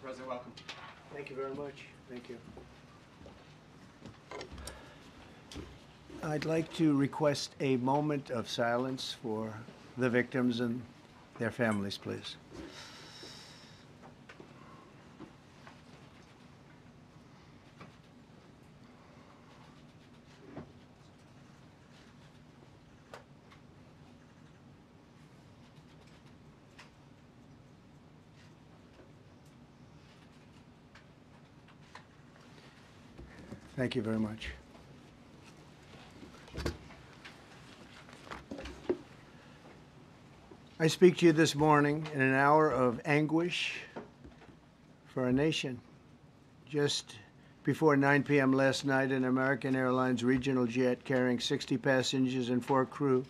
President, welcome. Thank you very much. Thank you. I'd like to request a moment of silence for the victims and their families, please. Thank you very much. I speak to you this morning in an hour of anguish for our nation. Just before 9 p.m. last night, an American Airlines regional jet carrying 60 passengers and 4 crew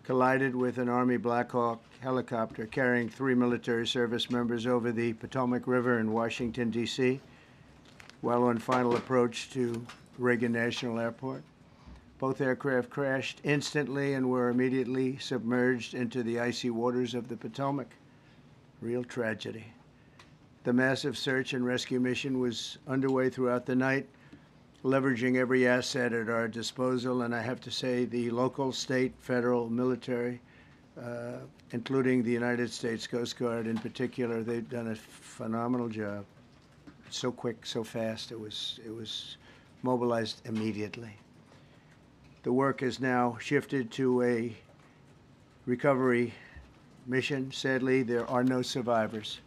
collided with an Army Black Hawk helicopter carrying 3 military service members over the Potomac River in Washington, D.C., while on final approach to Reagan National Airport. Both aircraft crashed instantly and were immediately submerged into the icy waters of the Potomac. Real tragedy. The massive search and rescue mission was underway throughout the night, leveraging every asset at our disposal, and I have to say the local, state, federal, military, including the United States Coast Guard in particular, they've done a phenomenal job. So quick, so fast, it was mobilized immediately. The work has now shifted to a recovery mission. Sadly, there are no survivors.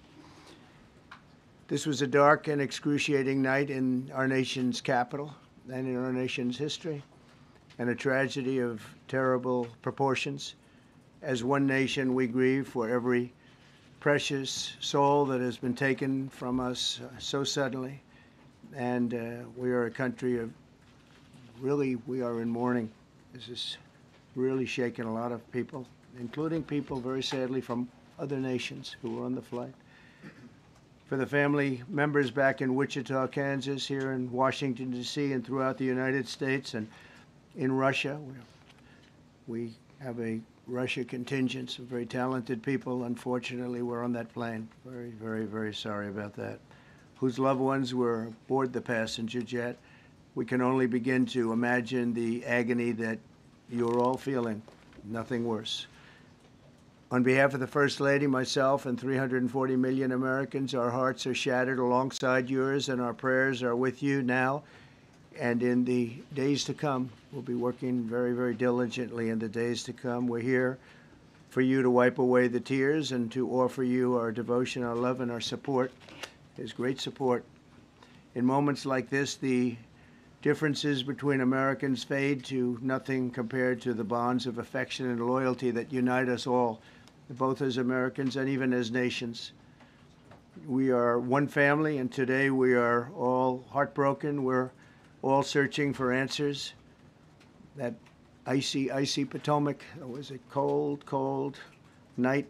This was a dark and excruciating night in our nation's capital and in our nation's history, and a tragedy of terrible proportions. As one nation, we grieve for every precious soul that has been taken from us so suddenly, and we are a country of really, we are in mourning. This has really shaken a lot of people, including people, very sadly, from other nations who were on the flight. For the family members back in Wichita, Kansas, here in Washington, D.C., and throughout the United States and in Russia, we have a Russia contingent, some very talented people. Unfortunately, were on that plane. Very, very, very sorry about that. Whose loved ones were aboard the passenger jet. We can only begin to imagine the agony that you're all feeling. Nothing worse. On behalf of the First Lady, myself, and 340 million Americans, our hearts are shattered alongside yours, and our prayers are with you now and in the days to come. We'll be working very, very diligently in the days to come. We're here for you to wipe away the tears and to offer you our devotion, our love, and our support. There's great support. In moments like this, the differences between Americans fade to nothing compared to the bonds of affection and loyalty that unite us all, both as Americans and even as nations. We are one family, and today we are all heartbroken. We're all searching for answers. That icy, icy Potomac, it was a cold, cold night,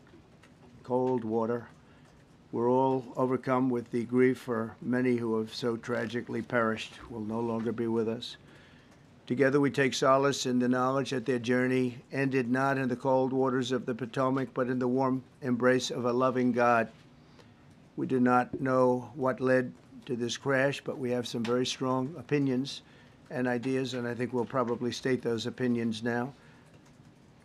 cold water. We're all overcome with the grief for many who have so tragically perished, will no longer be with us. Together we take solace in the knowledge that their journey ended not in the cold waters of the Potomac, but in the warm embrace of a loving God. We do not know what led to this crash, but we have some very strong opinions and ideas, and I think we'll probably state those opinions now.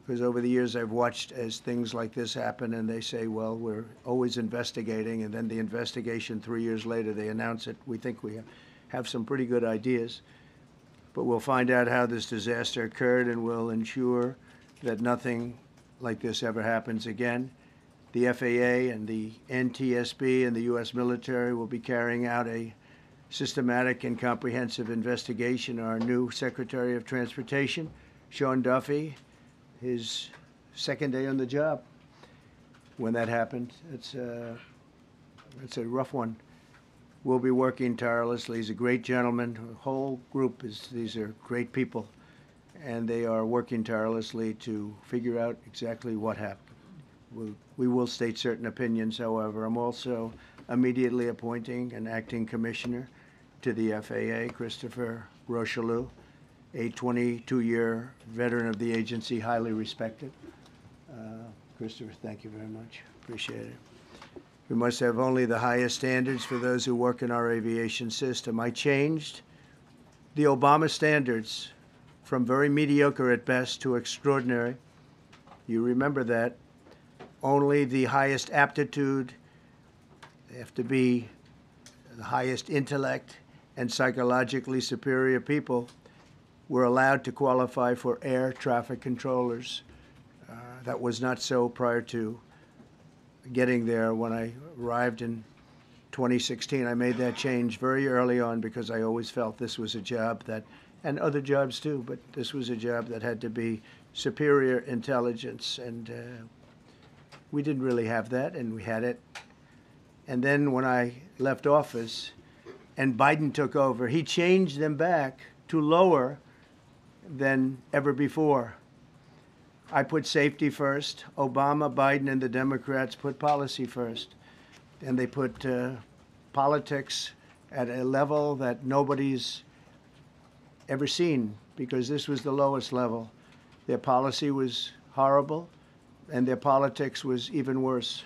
Because over the years I've watched as things like this happen, and they say, well, we're always investigating, and then the investigation 3 years later, they announce it. We think we have some pretty good ideas, but we'll find out how this disaster occurred, and we'll ensure that nothing like this ever happens again. The FAA and the NTSB and the U.S. military will be carrying out a systematic and comprehensive investigation. Our new Secretary of Transportation, Sean Duffy, his second day on the job when that happened. It's a rough one. We'll be working tirelessly. He's a great gentleman. The whole group these are great people, and they are working tirelessly to figure out exactly what happened. We will state certain opinions, however. I'm also immediately appointing an acting commissioner to the FAA, Christopher Rocheleau, a 22-year veteran of the agency, highly respected. Christopher, thank you very much. Appreciate it. We must have only the highest standards for those who work in our aviation system. I changed the Obama standards from very mediocre at best to extraordinary. You remember that. Only the highest aptitude, they have to be the highest intellect and psychologically superior people were allowed to qualify for air traffic controllers. That was not so prior to getting there. When I arrived in 2016, I made that change very early on because I always felt this was a job that, and other jobs too, but this was a job that had to be superior intelligence, and we didn't really have that, and we had it. And then when I left office and Biden took over, he changed them back to lower than ever before. I put safety first. Obama, Biden, and the Democrats put policy first. And they put politics at a level that nobody's ever seen, because this was the lowest level. Their policy was horrible, and their politics was even worse.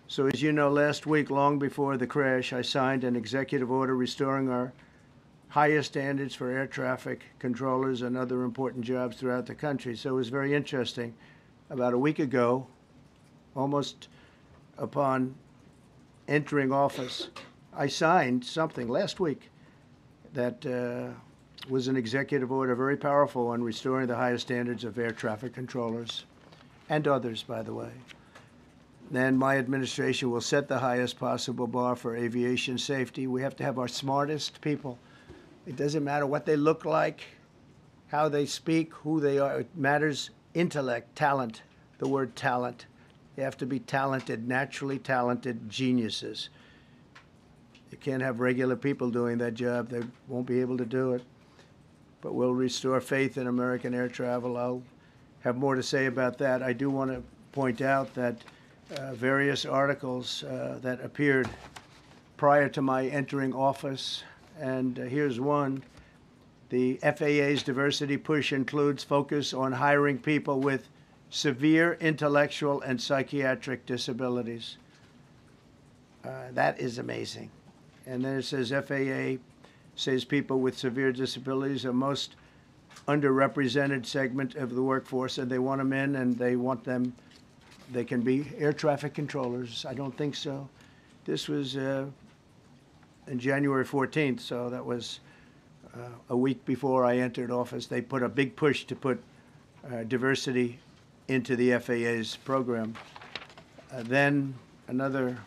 So as you know, last week, long before the crash, I signed an executive order restoring our highest standards for air traffic controllers and other important jobs throughout the country. So it was very interesting. About a week ago, almost upon entering office, I signed something last week that was an executive order, very powerful, on restoring the highest standards of air traffic controllers and others, by the way. Then my administration will set the highest possible bar for aviation safety. We have to have our smartest people. It doesn't matter what they look like, how they speak, who they are. It matters intellect, talent, the word talent. They have to be talented, naturally talented geniuses. You can't have regular people doing that job. They won't be able to do it. But we'll restore faith in American air travel. I'll have more to say about that. I do want to point out that various articles that appeared prior to my entering office, and here's one. The FAA's diversity push includes focus on hiring people with severe intellectual and psychiatric disabilities. That is amazing. And then it says FAA says people with severe disabilities are most underrepresented segment of the workforce, and they want them in, and they want them, they can be air traffic controllers. I don't think so. This was in January 14th, so that was a week before I entered office. They put a big push to put diversity into the FAA's program. Then another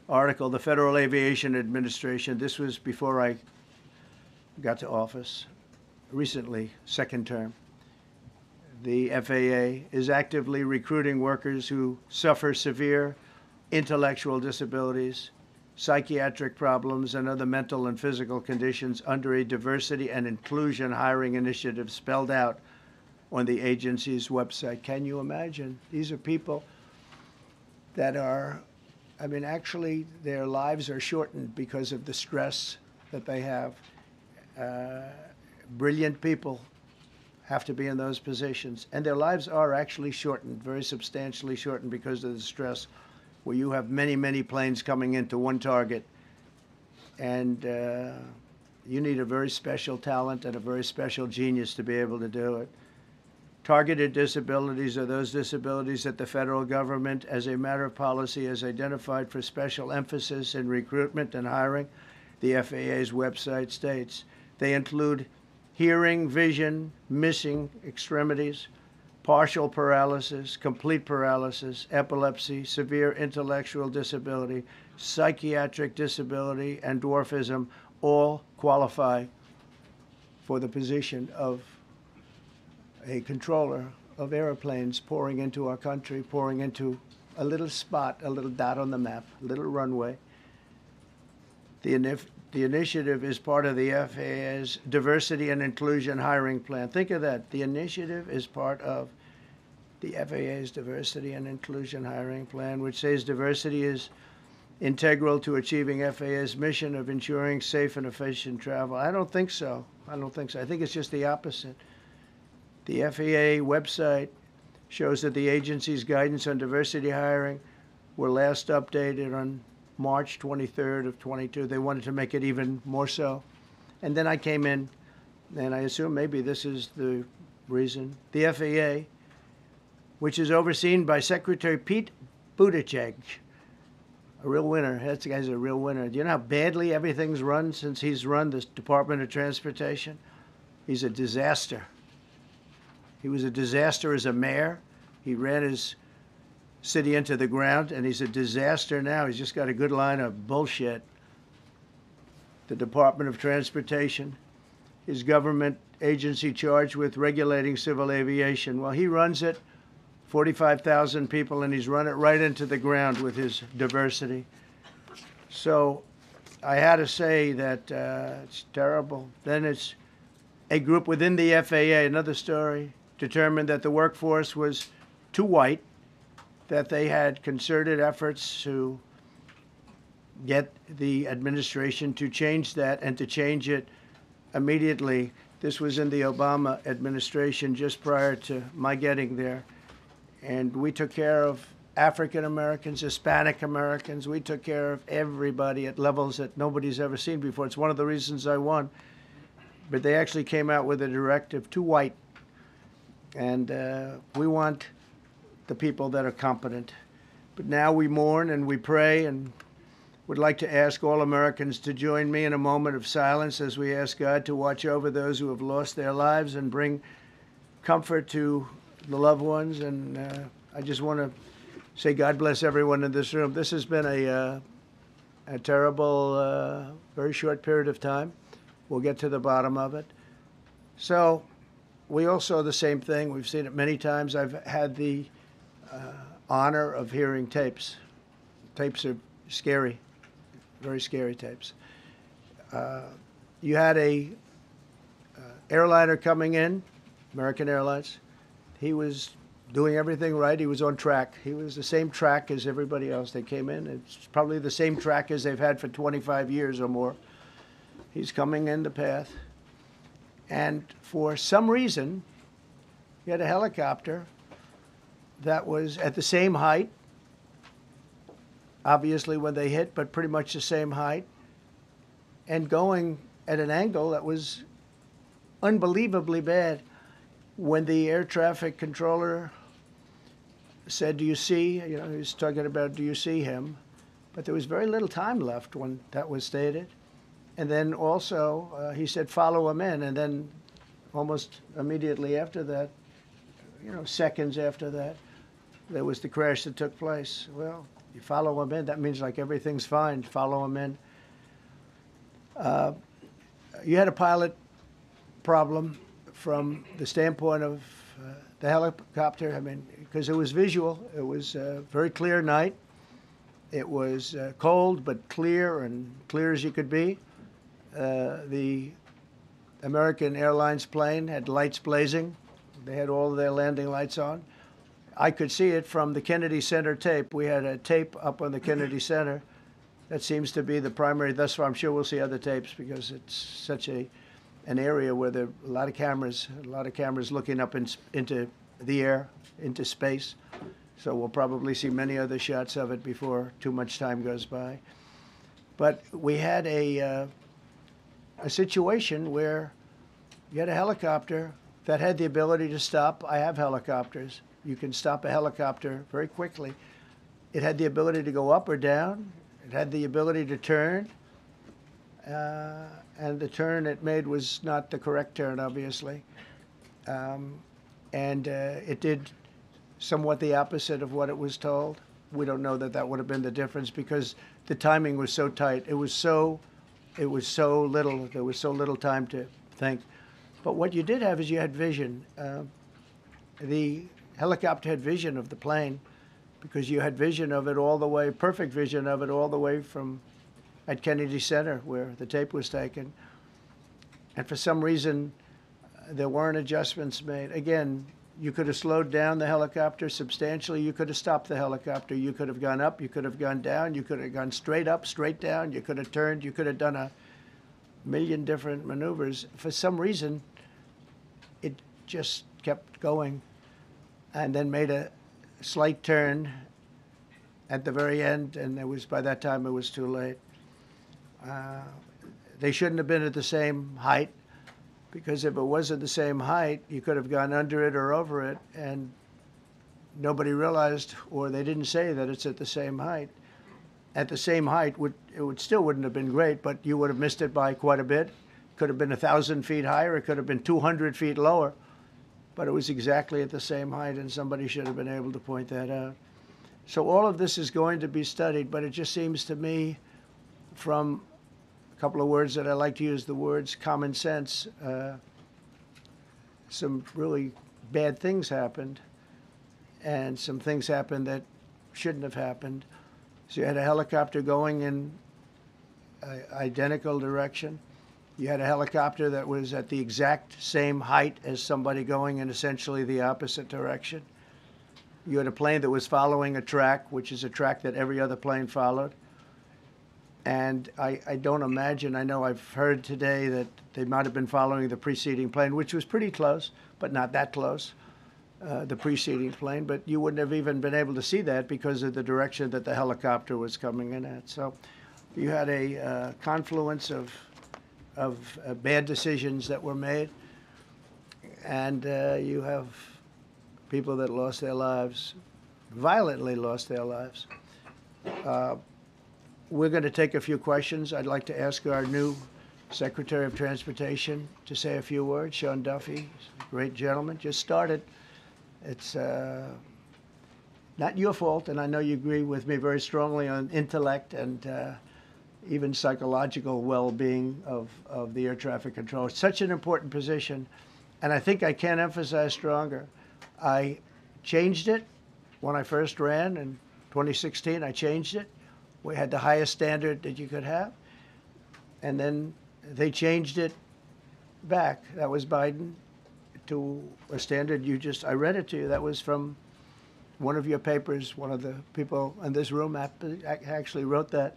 article, the Federal Aviation Administration, this was before I got to office, recently, second term. The FAA is actively recruiting workers who suffer severe intellectual disabilities, psychiatric problems, and other mental and physical conditions under a diversity and inclusion hiring initiative spelled out on the agency's website. Can you imagine? These are people that are, I mean, actually, their lives are shortened because of the stress that they have. Brilliant people have to be in those positions, and their lives are actually shortened, very substantially shortened, because of the stress, where you have many, many planes coming into one target, and you need a very special talent and a very special genius to be able to do it. Targeted disabilities are those disabilities that the federal government, as a matter of policy, has identified for special emphasis in recruitment and hiring. The FAA's website states they include hearing, vision, missing extremities, partial paralysis, complete paralysis, epilepsy, severe intellectual disability, psychiatric disability, and dwarfism all qualify for the position of a controller of airplanes pouring into our country, pouring into a little spot, a little dot on the map, a little runway. The initiative is part of the FAA's Diversity and Inclusion Hiring Plan. Think of that. The initiative is part of the FAA's Diversity and Inclusion Hiring Plan, which says diversity is integral to achieving FAA's mission of ensuring safe and efficient travel. I don't think so. I don't think so. I think it's just the opposite. The FAA website shows that the agency's guidance on diversity hiring were last updated on March 23rd of 22. They wanted to make it even more so. And then I came in, and I assume maybe this is the reason. The FAA, which is overseen by Secretary Pete Buttigieg, a real winner. That guy's a real winner. Do you know how badly everything's run since he's run the Department of Transportation? He's a disaster. He was a disaster as a mayor. He ran his city into the ground, and he's a disaster now. He's just got a good line of bullshit. The Department of Transportation is government agency charged with regulating civil aviation. Well, he runs it, 45,000 people, and he's run it right into the ground with his diversity. So I had to say that it's terrible. Then it's a group within the FAA, another story, determined that the workforce was too white, that they had concerted efforts to get the administration to change that and to change it immediately. This was in the Obama administration just prior to my getting there. And we took care of African Americans, Hispanic Americans. We took care of everybody at levels that nobody's ever seen before. It's one of the reasons I won. But they actually came out with a directive, too white. And we want the people that are competent. But now we mourn and we pray, and would like to ask all Americans to join me in a moment of silence as we ask God to watch over those who have lost their lives and bring comfort to the loved ones. And I just want to say God bless everyone in this room. This has been a terrible, very short period of time. We'll get to the bottom of it. So we all saw the same thing. We've seen it many times. I've had the honor of hearing tapes. Tapes are scary, very scary tapes. You had a airliner coming in, American Airlines. He was doing everything right. He was on track. He was the same track as everybody else. They came in. It's probably the same track as they've had for 25 years or more. He's coming in the path. And for some reason, he had a helicopter that was at the same height, obviously when they hit, but pretty much the same height, and going at an angle that was unbelievably bad. When the air traffic controller said, "Do you see?" He was talking about, "Do you see him?" But there was very little time left when that was stated. And then also he said, "Follow him in." And then almost immediately after that, seconds after that, there was the crash that took place. Well, you follow him in, that means like everything's fine. Follow him in. You had a pilot problem from the standpoint of the helicopter. I mean, because it was visual. It was a very clear night. It was cold but clear, and clear as you could be. The American Airlines plane had lights blazing. They had all of their landing lights on. I could see it from the Kennedy Center tape. We had a tape up on the Kennedy Center. That seems to be the primary. Thus far, I'm sure we'll see other tapes because it's such an area where there are a lot of cameras looking up into the air, into space. So we'll probably see many other shots of it before too much time goes by. But we had a situation where you had a helicopter that had the ability to stop. I have helicopters. You can stop a helicopter very quickly. It had the ability to go up or down. It had the ability to turn. And the turn it made was not the correct turn, obviously. It did somewhat the opposite of what it was told. We don't know that would have been the difference because the timing was so tight. It was so little. There was so little time to think. But what you did have is you had vision. The helicopter had vision of the plane because you had vision of it all the way, perfect vision of it all the way from at Kennedy Center where the tape was taken. And for some reason, there weren't adjustments made. Again, you could have slowed down the helicopter substantially. You could have stopped the helicopter. You could have gone up. You could have gone down. You could have gone straight up, straight down. You could have turned. You could have done a million different maneuvers. For some reason, it just kept going and then made a slight turn at the very end, and by that time it was too late. They shouldn't have been at the same height, because if it was at the same height, you could have gone under it or over it, and nobody realized, or they didn't say that it's at the same height. At the same height, still wouldn't have been great, but you would have missed it by quite a bit. Could have been 1,000 feet higher. It could have been 200 feet lower. But it was exactly at the same height, and somebody should have been able to point that out. So all of this is going to be studied, but it just seems to me, from a couple of words that I like to use, the words common sense, some really bad things happened, and some things happened that shouldn't have happened. So you had a helicopter going in an identical direction. You had a helicopter that was at the exact same height as somebody going in essentially the opposite direction. You had a plane that was following a track, which is a track that every other plane followed. And I don't imagine, I know I've heard today that they might have been following the preceding plane, which was pretty close, but not that close, the preceding plane. But you wouldn't have even been able to see that because of the direction that the helicopter was coming in at. So you had a confluence of bad decisions that were made, and you have people that lost their lives, violently lost their lives. We're going to take a few questions. I'd like to ask our new Secretary of Transportation to say a few words. Sean Duffy, great gentleman, just started. It's not your fault, and I know you agree with me very strongly on intellect and even psychological well-being of the air traffic control. It's such an important position, and I think I can't emphasize stronger. I changed it when I first ran in 2016. I changed it. We had the highest standard that you could have, and then they changed it back. That was Biden, to a standard I read it to you. That was from one of your papers. One of the people in this room actually wrote that.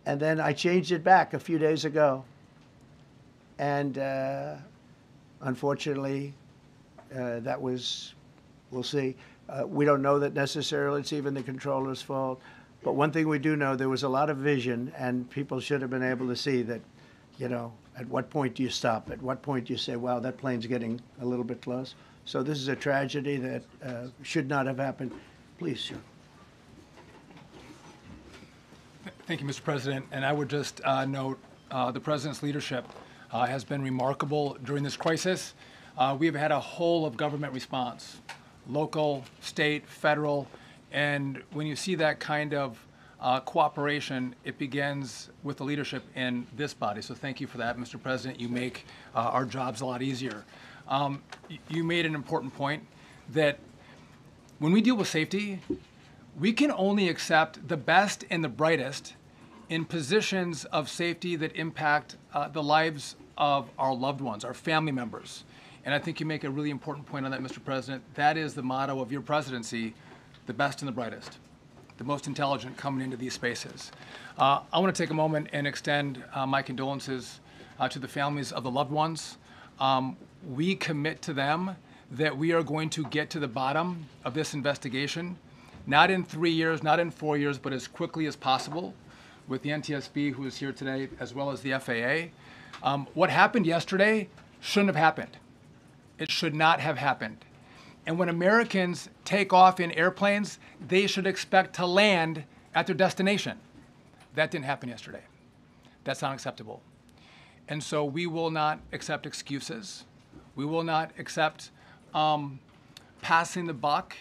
And then I changed it back a few days ago. And unfortunately, that was, we'll see. We don't know that necessarily it's even the controller's fault. But one thing we do know, there was a lot of vision, and people should have been able to see that, at what point do you stop? At what point do you say, wow, that plane's getting a little bit close? So this is a tragedy that should not have happened. Please, sir. Thank you, Mr. President. And I would just note the President's leadership has been remarkable during this crisis. We've had a whole of government response, local, state, federal. And when you see that kind of cooperation, it begins with the leadership in this body. So thank you for that, Mr. President. You make our jobs a lot easier. You made an important point that when we deal with safety, we can only accept the best and the brightest in positions of safety that impact the lives of our loved ones, our family members. And I think you make a really important point on that, Mr. President. That is the motto of your presidency, the best and the brightest, the most intelligent coming into these spaces. I want to take a moment and extend my condolences to the families of the loved ones. We commit to them that we are going to get to the bottom of this investigation, not in 3 years, not in 4 years, but as quickly as possible, with the NTSB, who is here today, as well as the FAA. What happened yesterday shouldn't have happened. It should not have happened. And when Americans take off in airplanes, they should expect to land at their destination. That didn't happen yesterday. That's not acceptable. And so we will not accept excuses. We will not accept passing the buck.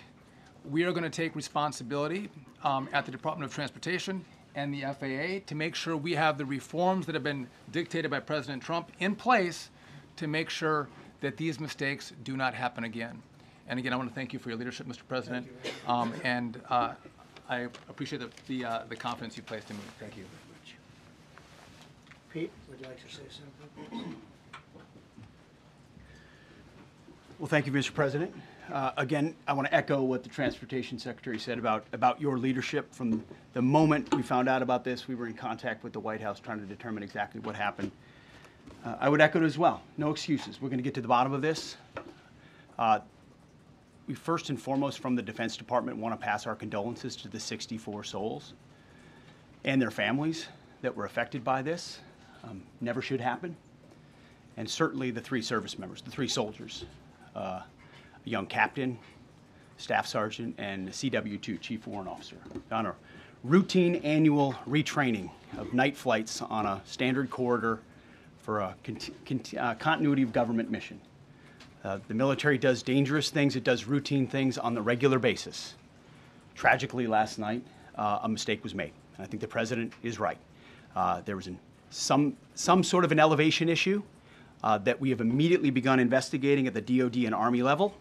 We are going to take responsibility at the Department of Transportation and the FAA to make sure we have the reforms that have been dictated by President Trump in place to make sure that these mistakes do not happen again. And again, I want to thank you for your leadership, Mr. President, and I appreciate the confidence you placed in me. Thank you. Pete, would you like to say something? Well, thank you, Mr. President. Again, I want to echo what the Transportation Secretary said about your leadership. From the moment we found out about this, we were in contact with the White House trying to determine exactly what happened. I would echo it as well. No excuses. We're going to get to the bottom of this. we first and foremost from the Defense Department want to pass our condolences to the 64 souls and their families that were affected by this. Never should happen. And certainly the 3 service members, the 3 soldiers, a young captain, staff sergeant, and CW2, Chief Warrant Officer, on a routine annual retraining of night flights on a standard corridor for a continuity of government mission. The military does dangerous things, it does routine things on the regular basis. Tragically, last night, a mistake was made. And I think the president is right. There was some sort of an elevation issue that we have immediately begun investigating at the DoD and Army level.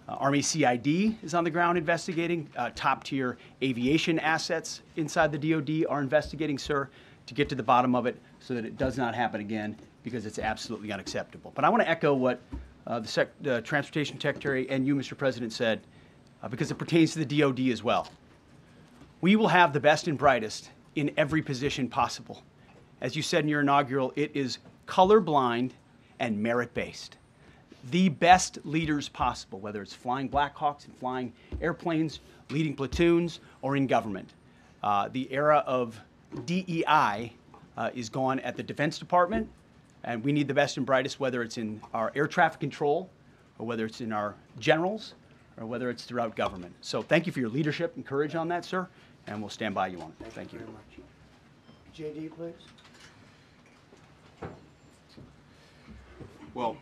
Army CID is on the ground investigating. Top-tier aviation assets inside the DoD are investigating, sir, to get to the bottom of it so that it does not happen again, because it's absolutely unacceptable. But I want to echo what the Transportation Secretary and you, Mr. President, said, because it pertains to the DoD as well. We will have the best and brightest in every position possible. As you said in your inaugural, it is colorblind and merit-based. The best leaders possible, whether it's flying Black Hawks and flying airplanes, leading platoons, or in government. The era of DEI is gone at the Defense Department, and we need the best and brightest, whether it's in our air traffic control, or whether it's in our generals, or whether it's throughout government. So thank you for your leadership and courage on that, sir, and we'll stand by you on it. Thank you. Very much. JD, please. Well,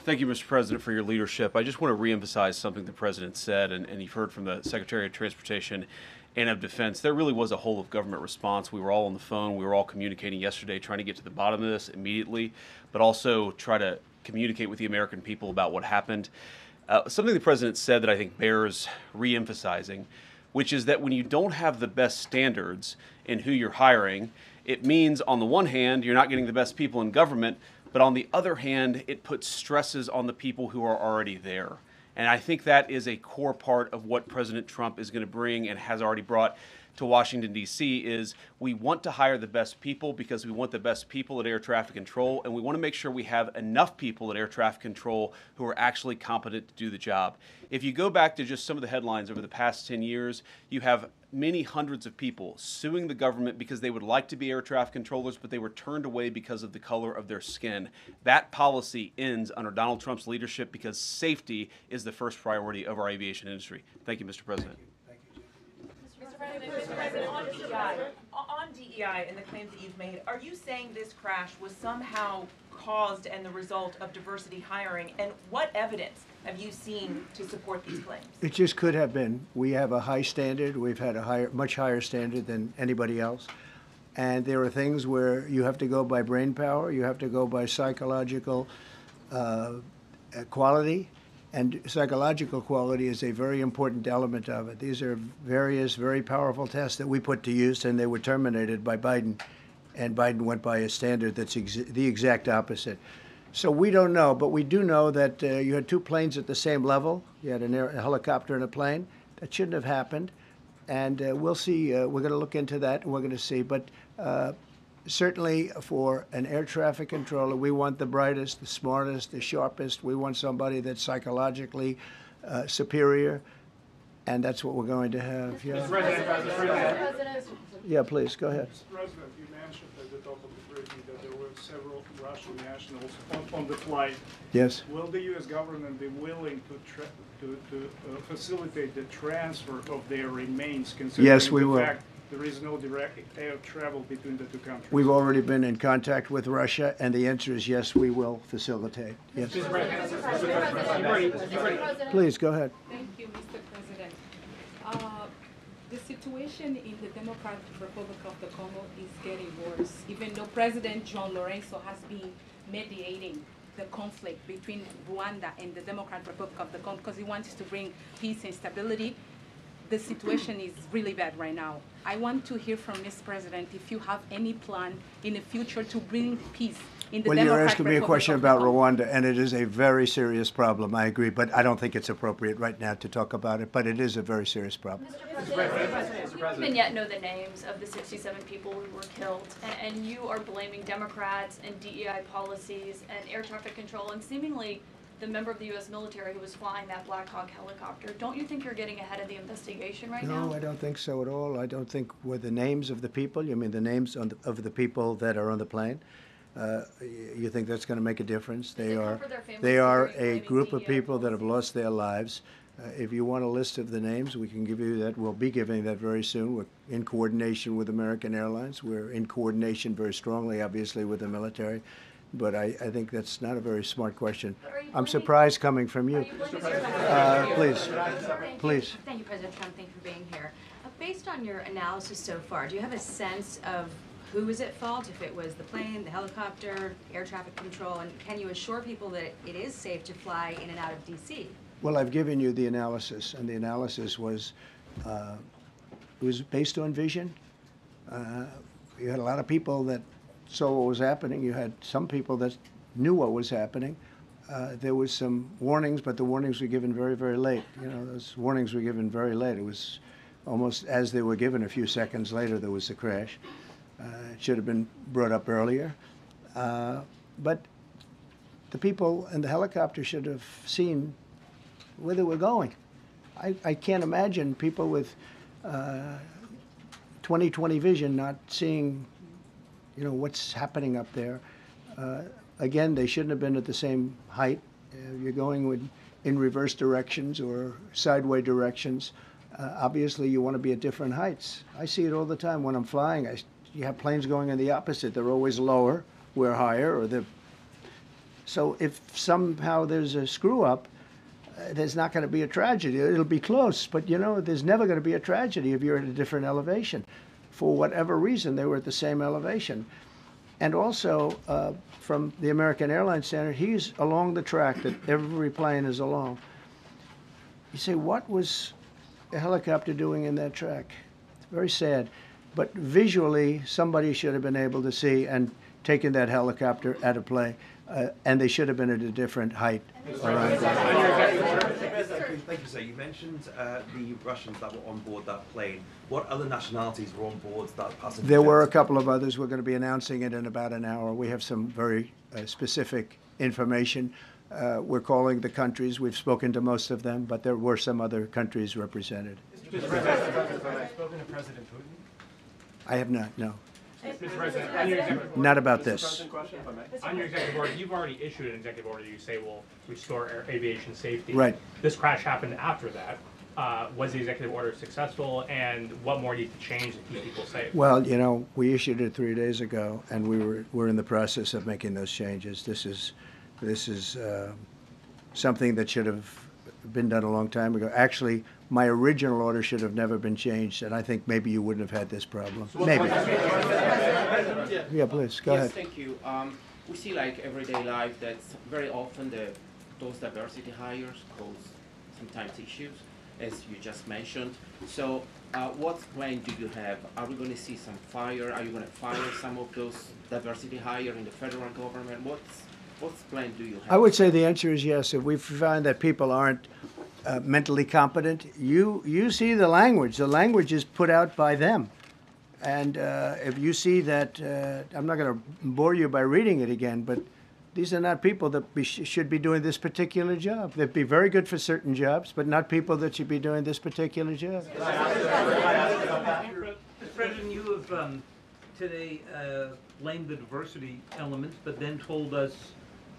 thank you, Mr. President, for your leadership. I just want to reemphasize something the President said, and you've heard from the Secretary of Transportation and of Defense. There really was a whole of government response. We were all on the phone. We were all communicating yesterday, trying to get to the bottom of this immediately, but also try to communicate with the American people about what happened. Something the President said that I think bears reemphasizing, which is that when you don't have the best standards in who you're hiring, it means, on the one hand, you're not getting the best people in government, but on the other hand, it puts stresses on the people who are already there. And I think that is a core part of what President Trump is going to bring and has already brought to Washington, D.C., is we want to hire the best people because we want the best people at air traffic control, and we want to make sure we have enough people at air traffic control who are actually competent to do the job. If you go back to just some of the headlines over the past 10 years, you have many hundreds of people suing the government because they would like to be air traffic controllers, but they were turned away because of the color of their skin. That policy ends under Donald Trump's leadership because safety is the first priority of our aviation industry. Thank you, Mr. President. Mr. President, on DEI and the claims that you've made, are you saying this crash was somehow caused and the result of diversity hiring? And what evidence have you seen to support these claims? It just could have been. We have a high standard. We've had a much higher standard than anybody else. And there are things where you have to go by brain power, you have to go by psychological quality. And psychological quality is a very important element of it. These are various very powerful tests that we put to use, and they were terminated by Biden. And Biden went by a standard that's the exact opposite. So we don't know, but we do know that you had 2 planes at the same level. You had a helicopter and a plane. That shouldn't have happened. And we'll see. We're going to look into that, and we're going to see. But certainly for an air traffic controller, we want the brightest, the smartest, the sharpest. We want somebody that's psychologically superior, and that's what we're going to have. Yeah. Yeah, please, go ahead. Mr. President, you mentioned at the top of the briefing that there were several Russian nationals on the flight. Yes. Will the U.S. government be willing to facilitate the transfer of their remains, considering Yes, we the will. fact there is no direct air travel between the 2 countries? We've already been in contact with Russia, and the answer is yes, we will facilitate. Yes. Please, go ahead. Thank you, Mr. President. The situation in the Democratic Republic of the Congo is getting worse, even though President John Lorenzo has been mediating the conflict between Rwanda and the Democratic Republic of the Congo because he wants to bring peace and stability. The situation is really bad right now. I want to hear from Ms. President if you have any plan in the future to bring peace in the Well, Democratic you're asking me a Republic question of the about Congo. Rwanda, and it is a very serious problem, I agree, but I don't think it's appropriate right now to talk about it, but it is a very serious problem. We don't even yet know the names of the 67 people who were killed, and you are blaming Democrats and DEI policies and air traffic control and seemingly the member of the U.S. military who was flying that Black Hawk helicopter. Don't you think you're getting ahead of the investigation right now? No, I don't think so at all. I don't think with the names of the people, you mean the names of the people that are on the plane, you think that's going to make a difference? Does it cover their families They if are they're a claiming group of DEI people that have policies? lost their lives. If you want a list of the names, we can give you that. We'll be giving that very soon. We're in coordination with American Airlines. We're in coordination very strongly, obviously, with the military. But I think that's not a very smart question. Are you I'm blaming- surprised coming from Are you. you blaming Please, Thank you. please. Thank you, President Trump. Thank you for being here. Based on your analysis so far, do you have a sense of who was at fault, if it was the plane, the helicopter, air traffic control, and can you assure people that it is safe to fly in and out of D.C.? Well, I've given you the analysis, and the analysis was it was based on vision. You had a lot of people that saw what was happening. You had some people that knew what was happening. There was some warnings, but the warnings were given very, very late. You know, those warnings were given very late. It was almost as they were given. A few seconds later, there was the crash. It should have been brought up earlier. But the people in the helicopter should have seen where they were going. I can't imagine people with 20/20 vision not seeing, you know, what's happening up there. Again, they shouldn't have been at the same height. You're going in reverse directions or sideway directions. Obviously, you want to be at different heights. I see it all the time when I'm flying. You have planes going in the opposite. They're always lower, we're higher, or they're... So if somehow there's a screw-up, there's not going to be a tragedy. It'll be close, but you know, there's never going to be a tragedy if you're at a different elevation. For whatever reason, they were at the same elevation. And also, from the American Airlines standard, he's along the track that every plane is along. You say, what was a helicopter doing in that track? It's very sad. But visually, somebody should have been able to see and taken that helicopter out of play. And they should have been at a different height around that. Thank you, sir. You mentioned the Russians that were on board that plane. What other nationalities were on board that passenger? There were a jet? couple of others. We're going to be announcing it in about an hour. We have some very specific information. We're calling the countries. We've spoken to most of them, but there were some other countries represented. Mr. President, have you spoken to President Putin? I have not, no. Mr. President, on your executive order. Not about Mr. this. President, question, if I may. On your executive order, you've already issued an executive order you say will restore aviation safety. Right. This crash happened after that. Was the executive order successful, and what more needs to change to keep people safe? Well, you know, we issued it 3 days ago, and we're in the process of making those changes. This is something that should have been done a long time ago. Actually, my original order should have never been changed, and I think maybe you wouldn't have had this problem. Maybe. Yeah, please, go ahead. Yes, thank you. We see like everyday life that very often those diversity hires cause sometimes issues, as you just mentioned. So what plan do you have? Are we going to see some fire? Are you going to fire some of those diversity hire in the federal government? What plan do you have? I would say the answer is yes. If we find that people aren't mentally competent, you see the language. The language is put out by them. And if you see that, I'm not going to bore you by reading it again, but these are not people that should be doing this particular job. They'd be very good for certain jobs, but not people that should be doing this particular job. Mr. President, you have today blamed the diversity elements, but then told us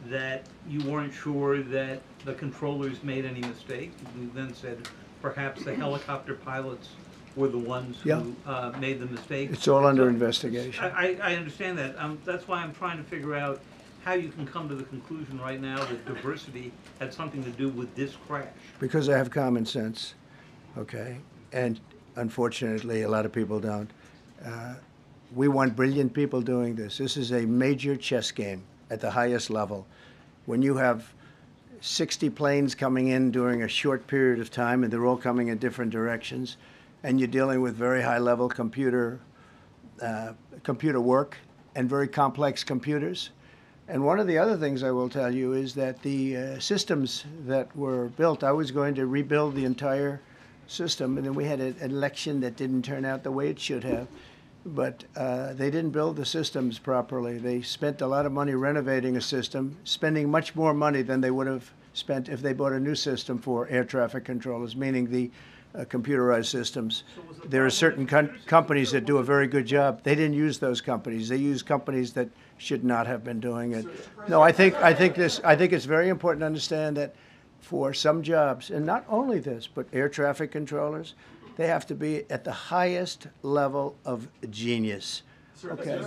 that you weren't sure that the controllers made any mistake. You then said perhaps the helicopter pilots were the ones who made the mistake. It's all under investigation. I understand that. That's why I'm trying to figure out how you can come to the conclusion right now that diversity had something to do with this crash. Because I have common sense, okay? And unfortunately, a lot of people don't. We want brilliant people doing this. This is a major chess game at the highest level. When you have 60 planes coming in during a short period of time, and they're all coming in different directions, and you're dealing with very high-level computer work and very complex computers. And one of the other things I will tell you is that the systems that were built, I was going to rebuild the entire system, and then we had an election that didn't turn out the way it should have. but they didn't build the systems properly. They spent a lot of money renovating a system, spending much more money than they would have spent if they bought a new system for air traffic controllers, meaning the computerized systems. There are certain companies that do a very good job. They didn't use those companies. They used companies that should not have been doing it. No, I think it's very important to understand that for some jobs, and not only this, but air traffic controllers, they have to be at the highest level of genius. Okay.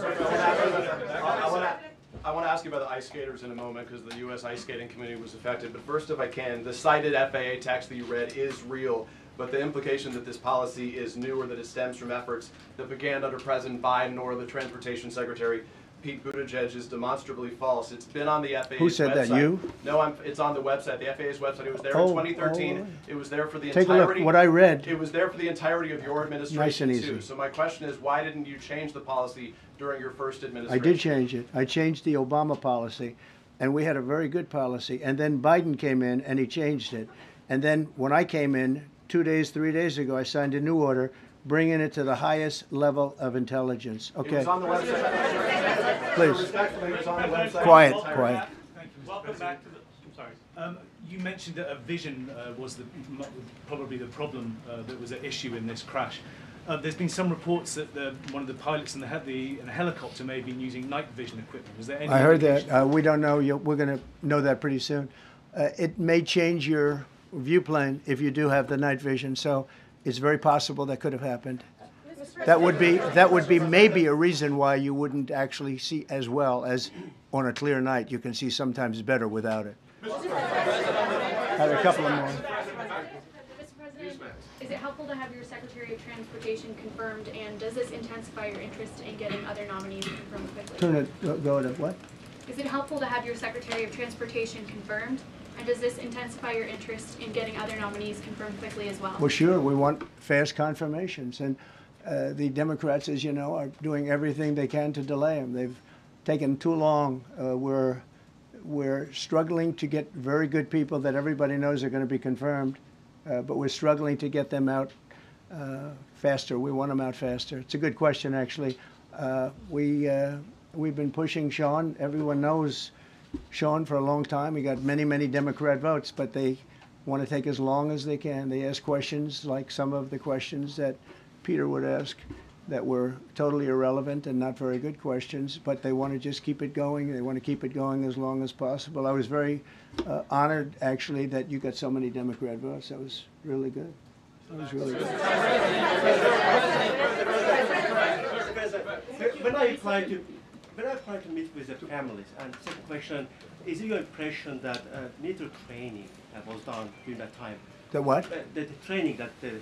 I want to ask you about the ice skaters in a moment because the U.S. Ice Skating Committee was affected. But first, if I can, the cited FAA text that you read is real. But the implication that this policy is new or that it stems from efforts that began under President Biden or the Transportation Secretary Pete Buttigieg is demonstrably false. It's been on the FAA's website. Who said that, you? No, it's on the website, the FAA's website. It was there in 2013. It was there for the Take entirety. a look, what I read. It was there for the entirety of your administration, Nice and too. easy. So my question is, why didn't you change the policy during your first I administration? did change it. I changed the Obama policy, and we had a very good policy. And then Biden came in, and he changed it. And then when I came in 3 days ago, I signed a new order bringing it to the highest level of intelligence. Okay. It was on the website. Please. Respectfully, it was on the website. Quiet, quiet. Thank you, Welcome back to the. I'm sorry. You mentioned that a vision was probably the problem that was at issue in this crash. There's been some reports that one of the pilots in the helicopter may have been using night vision equipment. Was there any? I heard that. We don't know. We're going to know that pretty soon. It may change your viewplane if you do have the night vision. So it's very possible that could have happened. That would be maybe a reason why you wouldn't actually see as well as on a clear night. You can see sometimes better without it. I have a couple of more. Mr. President, is it helpful to have your Secretary of Transportation confirmed, and does this intensify your interest in getting other nominees confirmed quickly? Turn it. Go to what? Is it helpful to have your Secretary of Transportation confirmed, and does this intensify your interest in getting other nominees confirmed quickly as well? Well, sure. We want fast confirmations, and the Democrats, as you know, are doing everything they can to delay them. They've taken too long. We're struggling to get very good people that everybody knows are going to be confirmed, but we're struggling to get them out faster. We want them out faster. It's a good question, actually. We've been pushing Sean. Everyone knows Sean for a long time. He got many, many Democrat votes, but they want to take as long as they can. They ask questions like some of the questions that Peter would ask that were totally irrelevant and not very good questions, but they want to just keep it going. They want to keep it going as long as possible. I was very honored, actually, that you got so many Democrat votes. That was really good. That was really good. When I applied to meet with the families, and second question, is it your impression that military training was done during that time? The what? The training that the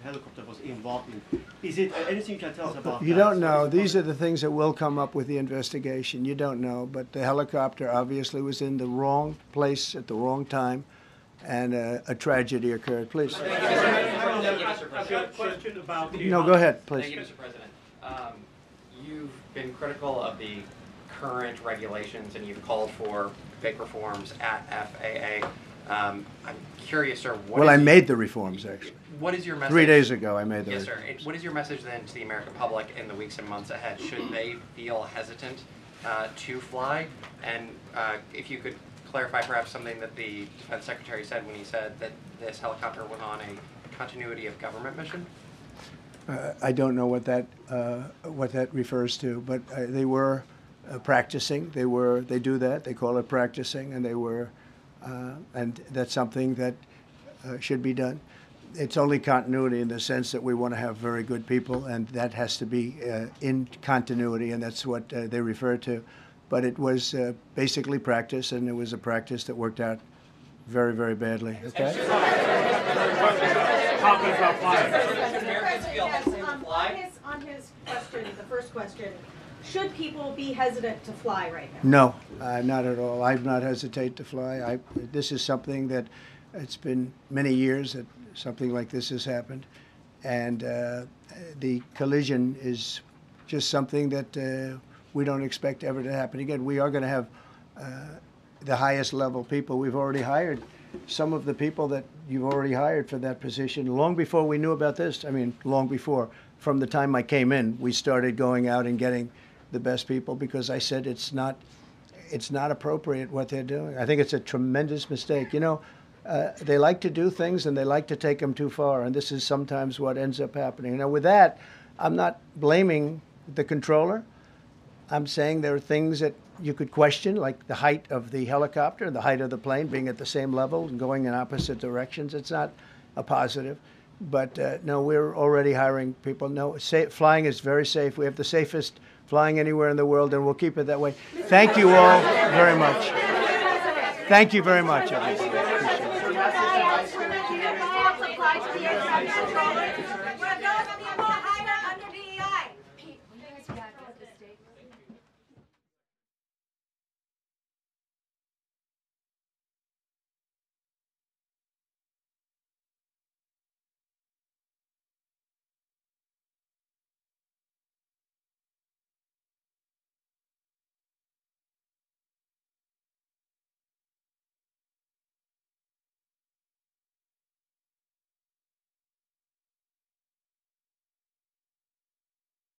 helicopter was involved in. Is it anything you can tell us about You that? don't know. These are the things that will come up with the investigation. You don't know. But the helicopter obviously was in the wrong place at the wrong time, and a tragedy occurred. Please. Question about No, go ahead, please. Thank you, Mr. President. You've been critical of the current regulations, and you've called for big reforms at FAA. I'm curious, sir. I made the reforms, actually. What is your message? 3 days ago, I made the Yes, reforms. sir. What is your message then to the American public in the weeks and months ahead? Should they feel hesitant to fly? And if you could clarify perhaps something that the Defense Secretary said when he said that this helicopter was on a continuity of government mission? I don't know what that refers to, but they were practicing. They do that. They call it practicing, and they were, and that's something that should be done. It's only continuity in the sense that we want to have very good people, and that has to be in continuity, and that's what they refer to. But it was basically practice, and it was a practice that worked out very, very badly. Okay. On his question, the first question, should people be hesitant to fly right now? No, not at all. I've not hesitated to fly. This is something that it's been many years that something like this has happened, and the collision is just something that we don't expect ever to happen again. We are going to have the highest level people. We've already hired some of the people that you've already hired for that position long before we knew about this. I mean, long before. from the time I came in, we started going out and getting the best people because I said it's not appropriate what they're doing. I think it's a tremendous mistake. You know, they like to do things and they like to take them too far, and this is sometimes what ends up happening. Now, with that, I'm not blaming the controller. I'm saying there are things that you could question, like the height of the helicopter, the height of the plane being at the same level and going in opposite directions. It's not a positive. But no, we're already hiring people. No, flying is very safe. We have the safest flying anywhere in the world, and we'll keep it that way. Thank you all very much. Thank you very much, everybody. Appreciate it.